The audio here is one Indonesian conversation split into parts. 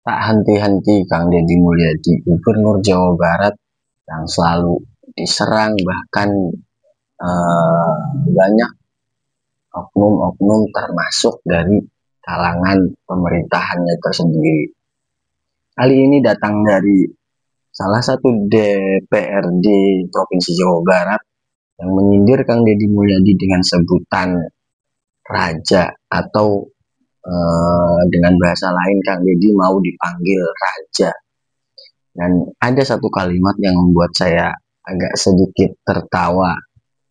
Tak henti-henti Kang Deddy Mulyadi, Gubernur Jawa Barat yang selalu diserang, bahkan eh, banyak oknum-oknum termasuk dari kalangan pemerintahannya tersendiri. Kali ini datang dari salah satu DPRD Provinsi Jawa Barat yang menyindir Kang Deddy Mulyadi dengan sebutan raja, atau dengan bahasa lain Kang Deddy mau dipanggil raja. Dan ada satu kalimat yang membuat saya agak sedikit tertawa,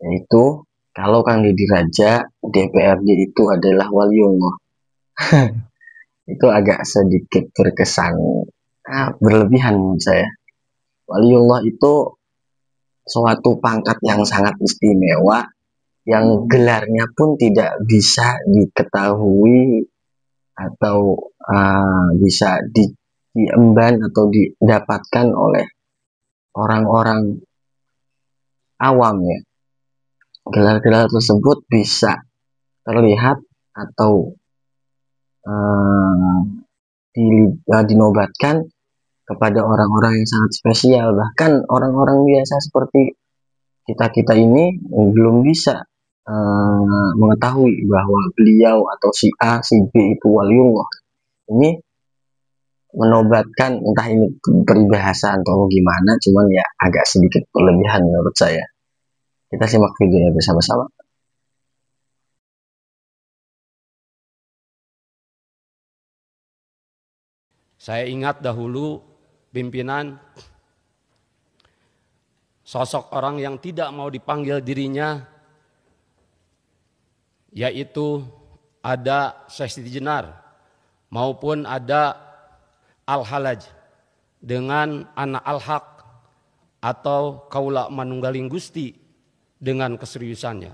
yaitu kalau Kang Deddy raja, DPRD itu adalah waliullah. Itu agak sedikit terkesan berlebihan menurut saya. Waliullah itu suatu pangkat yang sangat istimewa, yang gelarnya pun tidak bisa diketahui atau bisa diemban atau didapatkan oleh orang-orang awam ya. Gelar-gelar tersebut bisa terlihat atau uh, dinobatkan kepada orang-orang yang sangat spesial. Bahkan orang-orang biasa seperti kita-kita ini belum bisa mengetahui bahwa beliau atau si A, si B itu waliullah. Ini menobatkan, entah ini peribahasa atau gimana, cuman ya agak sedikit berlebihan menurut saya. Kita simak videonya bersama-sama. Saya ingat dahulu pimpinan, sosok orang yang tidak mau dipanggil dirinya, yaitu ada Syekh Siti Jenar maupun ada Al-Halaj dengan anak Al-Haq atau Kaula Manunggaling Gusti dengan keseriusannya.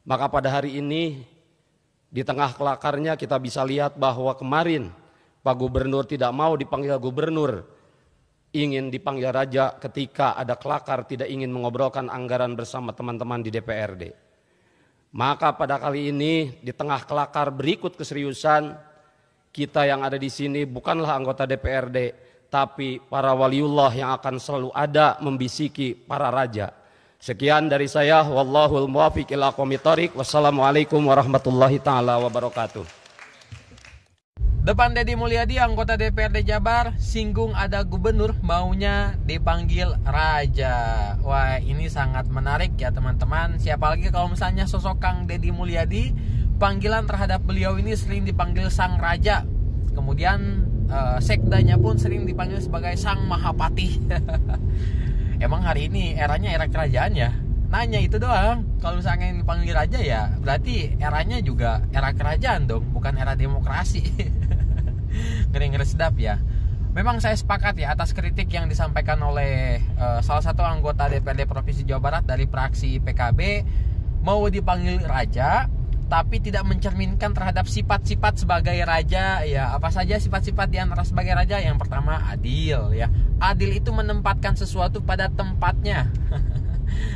Maka pada hari ini di tengah kelakarnya kita bisa lihat bahwa kemarin Pak Gubernur tidak mau dipanggil gubernur, ingin dipanggil raja ketika ada kelakar, tidak ingin mengobrolkan anggaran bersama teman-teman di DPRD. Maka pada kali ini di tengah kelakar berikut keseriusan, kita yang ada di sini bukanlah anggota DPRD, tapi para waliullah yang akan selalu ada membisiki para raja. Sekian dari saya, wallahul muwaffiq ila aqwamit thoriq. Wassalamualaikum warahmatullahi taala wabarakatuh. Depan Deddy Mulyadi, anggota DPRD Jabar, singgung ada gubernur maunya dipanggil raja. Wah, ini sangat menarik ya teman-teman. Siapa lagi kalau misalnya sosok Kang Deddy Mulyadi, panggilan terhadap beliau ini sering dipanggil sang raja. Kemudian sekdanya pun sering dipanggil sebagai sang mahapati. Emang hari ini eranya era kerajaan ya? Nanya itu doang. Kalau misalnya yang dipanggil raja ya berarti eranya juga era kerajaan dong, bukan era demokrasi. Ngeri-ngeri sedap ya. Memang saya sepakat ya atas kritik yang disampaikan oleh salah satu anggota DPRD Provinsi Jawa Barat dari fraksi PKB, mau dipanggil raja tapi tidak mencerminkan terhadap sifat-sifat sebagai raja ya. Apa saja sifat-sifat di antara sebagai raja? Yang pertama adil ya. Adil itu menempatkan sesuatu pada tempatnya.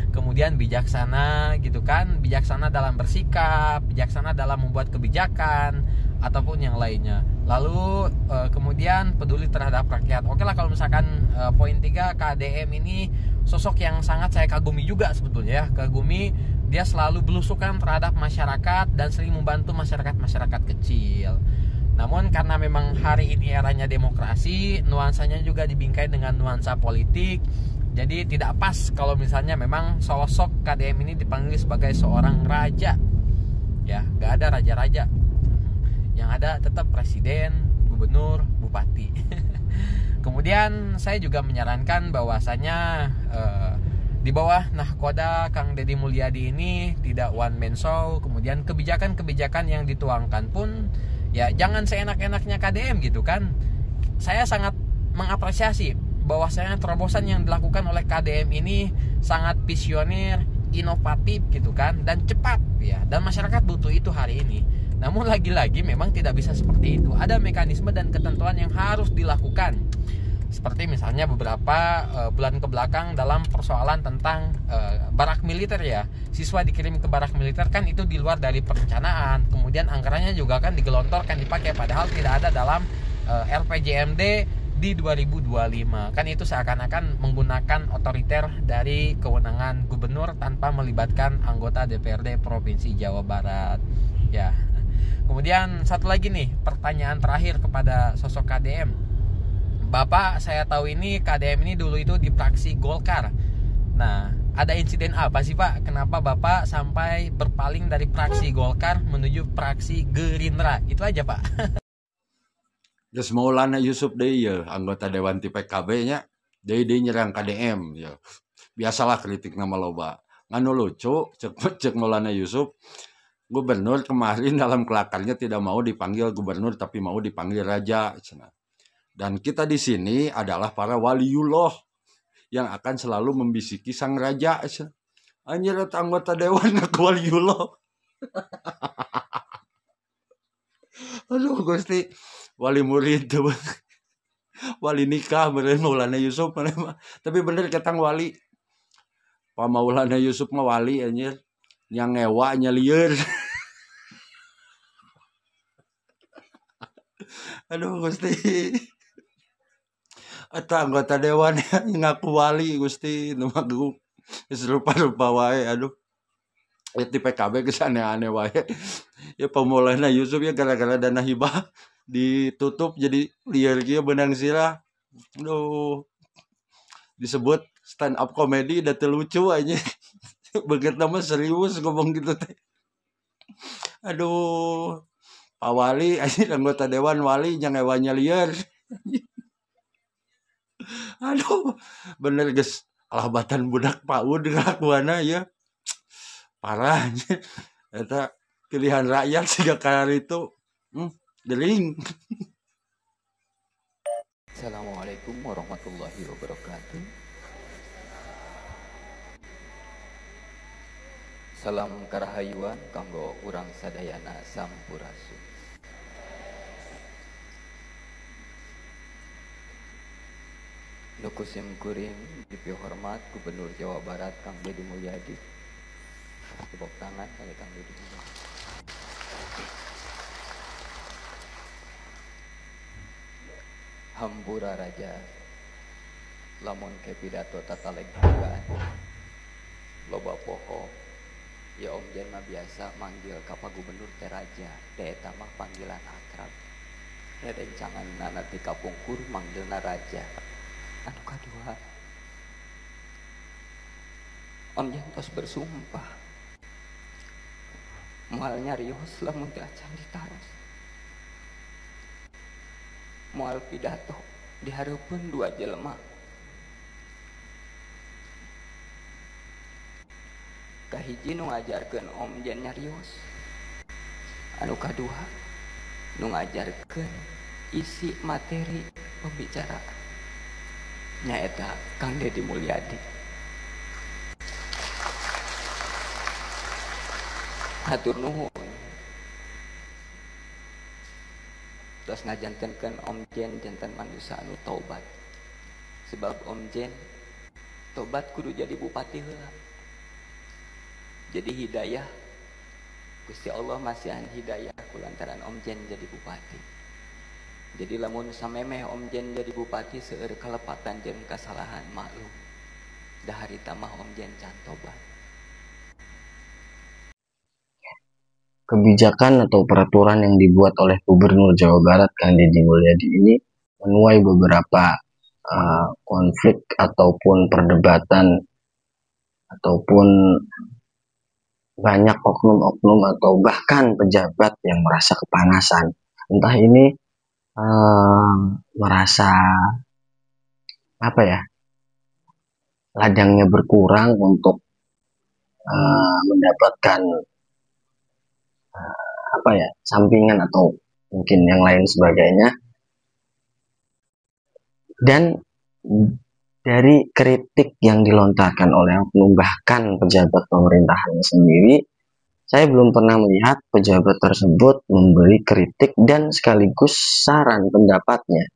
Kemudian bijaksana gitu kan, bijaksana dalam bersikap, bijaksana dalam membuat kebijakan ataupun yang lainnya. Lalu kemudian peduli terhadap rakyat. Oke lah, kalau misalkan poin 3 KDM ini sosok yang sangat saya kagumi juga sebetulnya ya. Kagumi, dia selalu belusukan terhadap masyarakat dan sering membantu masyarakat kecil. Namun karena memang hari ini eranya demokrasi, nuansanya juga dibingkai dengan nuansa politik. Jadi tidak pas kalau misalnya memang sosok KDM ini dipanggil sebagai seorang raja. Ya, gak ada raja-raja. Yang ada tetap presiden, gubernur, bupati. Kemudian saya juga menyarankan bahwasanya di bawah nahkoda Kang Deddy Mulyadi ini tidak one man show. Kemudian kebijakan-kebijakan yang dituangkan pun ya jangan seenak-enaknya KDM gitu kan. Saya sangat mengapresiasi bahwasanya terobosan yang dilakukan oleh KDM ini sangat visioner, inovatif gitu kan, dan cepat ya. Dan masyarakat butuh itu hari ini. Namun lagi-lagi memang tidak bisa seperti itu. Ada mekanisme dan ketentuan yang harus dilakukan. Seperti misalnya beberapa bulan ke belakang dalam persoalan tentang barak militer ya. Siswa dikirim ke barak militer kan itu di luar dari perencanaan. Kemudian anggarannya juga kan digelontorkan dipakai padahal tidak ada dalam RPJMD di 2025. Kan itu seakan-akan menggunakan otoriter dari kewenangan gubernur tanpa melibatkan anggota DPRD Provinsi Jawa Barat. Ya. Kemudian satu lagi nih, pertanyaan terakhir kepada sosok KDM. Bapak, saya tahu ini KDM ini dulu itu di fraksi Golkar. Nah, ada insiden apa sih Pak? Kenapa Bapak sampai berpaling dari fraksi Golkar menuju fraksi Gerindra? Itu aja Pak. Geus Maulana Yusuf deui ya, anggota Dewan ti PKB-nya, deui nyerang KDM ya. Biasalah kritik nama loba. Nganu lucu, cek Maulana Yusuf, gubernur kemarin dalam kelakarnya tidak mau dipanggil gubernur tapi mau dipanggil raja. Dan kita di sini adalah para waliullah yang akan selalu membisiki sang raja. Anjir anggota dewan ngaku waliullah. Aduh Gusti, wali murid tuh. Wali nikah bener Maulana Yusuf mana. Tapi bener ketang wali. Pak Maulana Yusuf mah wali anjir. Yang ngewa nya lieur. Aduh Gusti. Eta anggota dewan ngaku wali Gusti nu mah serupa-rupa wae aduh. Di PKB geus aneh-aneh wae. Ya Maulana Yusuf ya gara-gara dana hibah ditutup jadi liar kieu benang sirah. Aduh. Disebut stand up comedy da teu lucu aja. Begitu nama serius ngomong gitu teh. Aduh. Pak Wali anjir anggota dewan wali nya ngewanya liar. Aduh. Bener geus alabatan budak PAUD ngelakuana ya. Parah anjir. Eta pilihan rakyat siga kali itu gering. Assalamualaikum warahmatullahi wabarakatuh. Salam karahayuan kanggo urang sadayana sampurasun. Nukusim kuring dipi hormat Gubernur Jawa Barat Kang Deddy Mulyadi. Tepuk tangan kali Kang Deddy Mulyadi. Hampura Raja lamun ke pidato tata lengkungan loba poho ya Om Jen mah biasa manggil ka Pak Gubernur teh Raja eta mah panggilan akrab rerencangan nana ti kapungkur manggilna Raja. Anu kadua Om Jen tos bersumpah moal nyarios lamun teu acan ditaros moal pidato dihareupeun dua jelema kahiji nu ngajarkeun Om Jen nyarios anu kadua nu ngajarkeun isi materi pembicaraan nyaeta Kang Deddy Mulyadi. Hatur nuhun terus ngajantenkeun Om Jen janten manusia anu taubat sebab Om Jen taubat kudu jadi bupati heula jadi hidayah Gusti Allah masihan hidayah kulantaran Om Jen jadi bupati. Jadi lamun samemeh Om Jen jadi bupati seueur kalepatan jeung kasalahan maklum dah harita mah Om Jen can tobat. Kebijakan atau peraturan yang dibuat oleh Gubernur Jawa Barat Kang Deddy Mulyadi ini menuai beberapa konflik ataupun perdebatan ataupun banyak oknum-oknum atau bahkan pejabat yang merasa kepanasan. Entah ini merasa apa ya, ladangnya berkurang untuk mendapatkan apa ya, sampingan atau mungkin yang lain sebagainya. Dan dari kritik yang dilontarkan oleh oknum bahkan pejabat pemerintahannya sendiri, saya belum pernah melihat pejabat tersebut memberi kritik dan sekaligus saran pendapatnya.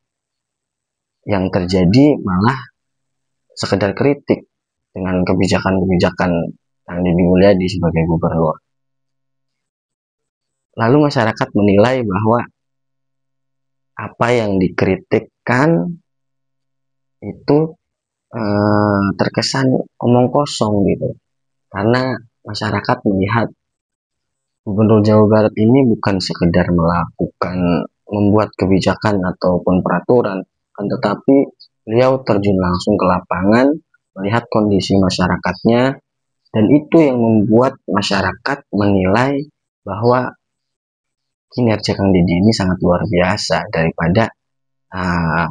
yang terjadi malah sekedar kritik dengan kebijakan-kebijakan yang Deddy Mulyadi sebagai gubernur. Lalu masyarakat menilai bahwa apa yang dikritikkan itu terkesan omong kosong gitu. Karena masyarakat melihat Gubernur Jawa Barat ini bukan sekedar membuat kebijakan ataupun peraturan, tetapi beliau terjun langsung ke lapangan, melihat kondisi masyarakatnya, dan itu yang membuat masyarakat menilai bahwa kinerja Kang Deddy ini sangat luar biasa daripada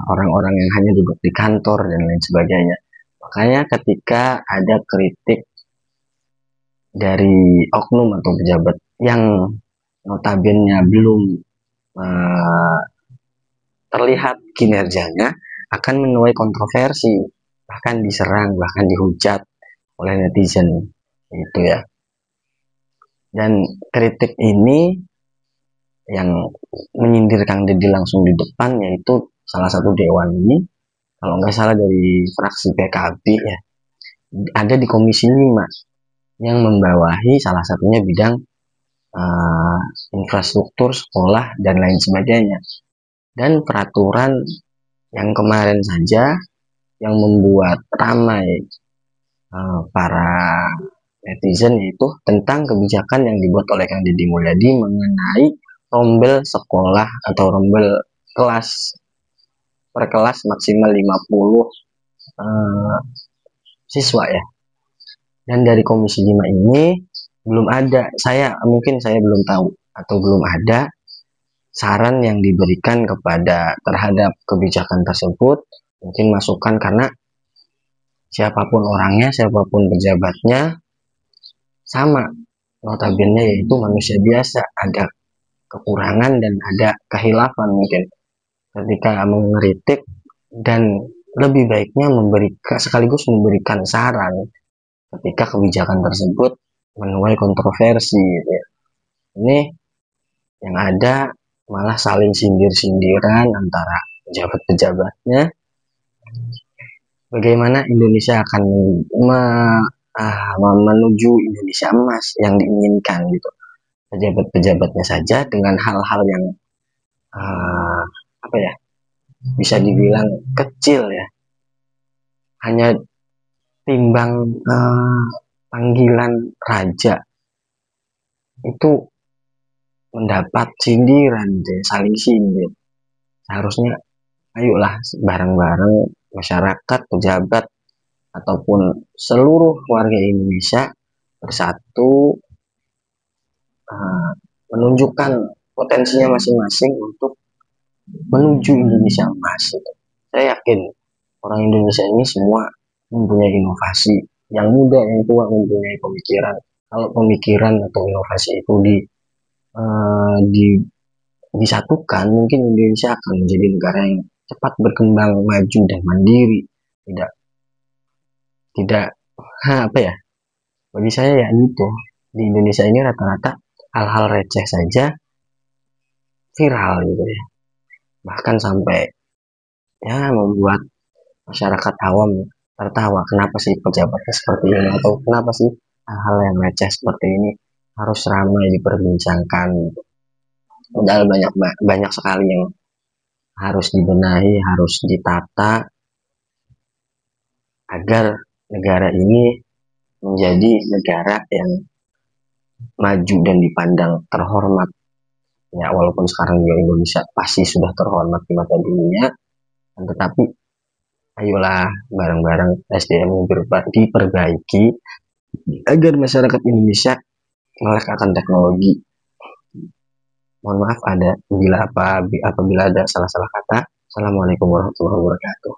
orang-orang yang hanya duduk di kantor dan lain sebagainya. Makanya ketika ada kritik dari oknum atau pejabat yang notabene belum terlihat kinerjanya, akan menuai kontroversi, bahkan diserang, bahkan dihujat oleh netizen, itu ya. Dan kritik ini yang menyindir Kang Deddy langsung di depan, yaitu salah satu dewan ini, kalau nggak salah dari fraksi PKB ya, ada di Komisi 5 yang membawahi salah satunya bidang infrastruktur, sekolah, dan lain sebagainya. Dan peraturan yang kemarin saja yang membuat ramai para netizen, yaitu tentang kebijakan yang dibuat oleh Kang Deddy Mulyadi mengenai rombel sekolah atau rombel kelas per kelas maksimal 50 siswa ya. Dan dari Komisi 5 ini belum ada, mungkin saya belum tahu atau belum ada saran yang diberikan terhadap kebijakan tersebut, mungkin masukan, karena siapapun orangnya, siapapun pejabatnya sama, notabene yaitu manusia biasa, ada kekurangan dan ada kehilafan mungkin ketika mengkritik, dan lebih baiknya sekaligus memberikan saran ketika kebijakan tersebut menuai kontroversi gitu ya. Ini yang ada malah saling sindir-sindiran antara pejabat-pejabatnya. Bagaimana Indonesia akan menuju Indonesia emas yang diinginkan gitu. Pejabat-pejabatnya saja dengan hal-hal yang bisa dibilang kecil ya, hanya timbang panggilan raja itu mendapat sindiran, saling sindir. Seharusnya ayolah bareng-bareng masyarakat, pejabat, ataupun seluruh warga Indonesia bersatu menunjukkan potensinya masing-masing untuk menuju Indonesia emas. Saya yakin orang Indonesia ini semua mempunyai inovasi, yang muda yang tua mempunyai pemikiran. Kalau pemikiran atau inovasi itu disatukan, mungkin Indonesia akan menjadi negara yang cepat berkembang, maju dan mandiri. Tidak bagi saya ya itu, di Indonesia ini rata-rata hal-hal receh saja viral gitu ya, bahkan sampai ya membuat masyarakat awam tertawa, kenapa sih pejabatnya seperti ini, atau kenapa sih hal-hal yang receh seperti ini harus ramai diperbincangkan. Padahal banyak sekali yang harus dibenahi, harus ditata agar negara ini menjadi negara yang maju dan dipandang terhormat ya, walaupun sekarang juga Indonesia pasti sudah terhormat di mata dunia, tetapi ayolah bareng-bareng SDM diperbaiki agar masyarakat Indonesia melek akan teknologi. Mohon maaf apabila ada salah-salah kata. Assalamualaikum warahmatullahi wabarakatuh.